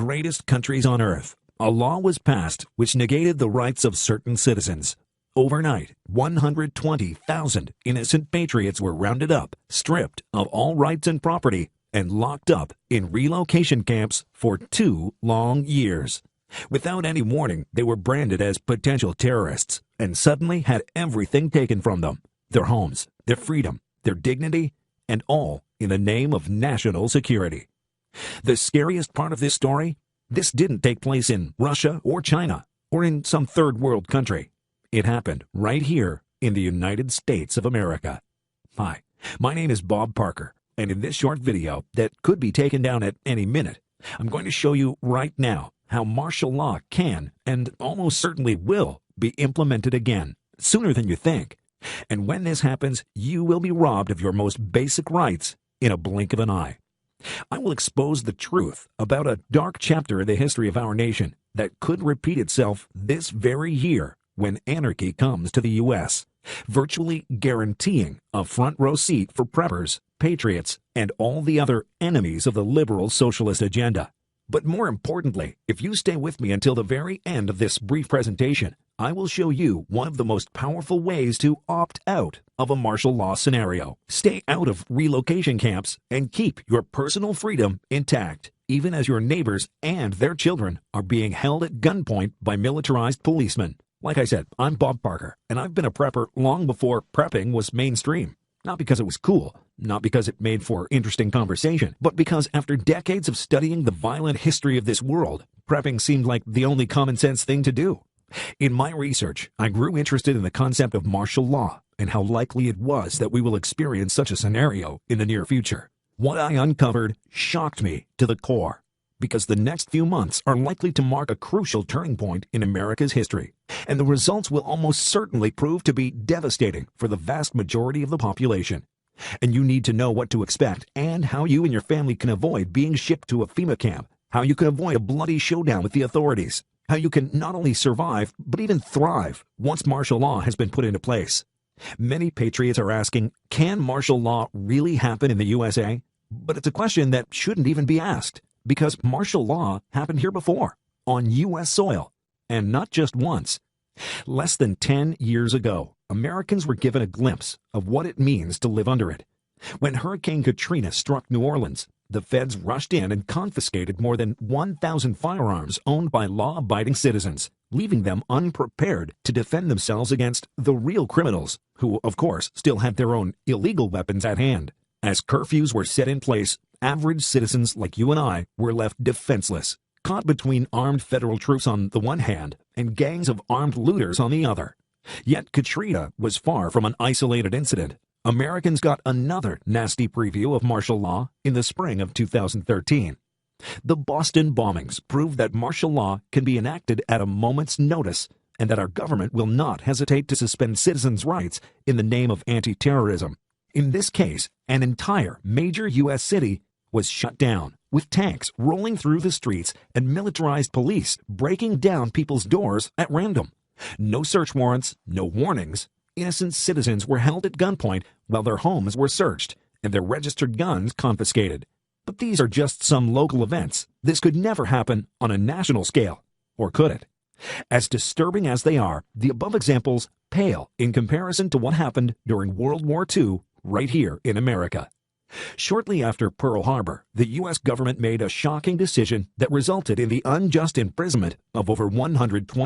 greatest countries on earth, a law was passed which negated the rights of certain citizens. Overnight, 120,000 innocent patriots were rounded up, stripped of all rights and property, and locked up in relocation camps for 2 long years. Without any warning, they were branded as potential terrorists and suddenly had everything taken from them: their homes, their freedom, their dignity, and all in the name of national security. The scariest part of this story? This didn't take place in Russia or China or in some third world country. It happened right here in the United States of America. Hi, my name is Bob Parker, and in this short video that could be taken down at any minute, I'm going to show you right now how martial law can and almost certainly will be implemented again sooner than you think. And when this happens, you will be robbed of your most basic rights in a blink of an eye. I will expose the truth about a dark chapter in the history of our nation that could repeat itself this very year when anarchy comes to the U.S., virtually guaranteeing a front row seat for preppers, patriots, and all the other enemies of the liberal socialist agenda. But more importantly, if you stay with me until the very end of this brief presentation, I will show you one of the most powerful ways to opt out of a martial law scenario. Stay out of relocation camps and keep your personal freedom intact, even as your neighbors and their children are being held at gunpoint by militarized policemen. Like I said, I'm Bob Parker, and I've been a prepper long before prepping was mainstream. Not because it was cool, not because it made for interesting conversation, but because after decades of studying the violent history of this world, prepping seemed like the only common sense thing to do. In my research, I grew interested in the concept of martial law and how likely it was that we will experience such a scenario in the near future. What I uncovered shocked me to the core, because the next few months are likely to mark a crucial turning point in America's history, and the results will almost certainly prove to be devastating for the vast majority of the population. And you need to know what to expect and how you and your family can avoid being shipped to a FEMA camp, how you can avoid a bloody showdown with the authorities, how you can not only survive, but even thrive once martial law has been put into place. Many patriots are asking, can martial law really happen in the USA? But it's a question that shouldn't even be asked, because martial law happened here before, on U.S. soil, and not just once. Less than 10 years ago, Americans were given a glimpse of what it means to live under it. When Hurricane Katrina struck New Orleans, the feds rushed in and confiscated more than 1,000 firearms owned by law-abiding citizens, leaving them unprepared to defend themselves against the real criminals, who, of course, still had their own illegal weapons at hand. As curfews were set in place, average citizens like you and I were left defenseless, caught between armed federal troops on the one hand and gangs of armed looters on the other. Yet Katrina was far from an isolated incident. Americans got another nasty preview of martial law in the spring of 2013. The Boston bombings proved that martial law can be enacted at a moment's notice, and that our government will not hesitate to suspend citizens' rights in the name of anti-terrorism. In this case, an entire major U.S. city was shut down, with tanks rolling through the streets and militarized police breaking down people's doors at random. No search warrants, no warnings. Innocent citizens were held at gunpoint while their homes were searched and their registered guns confiscated. But these are just some local events. This could never happen on a national scale, or could it? As disturbing as they are, the above examples pale in comparison to what happened during World War II right here in America. Shortly after Pearl Harbor, the U.S. government made a shocking decision that resulted in the unjust imprisonment of over 120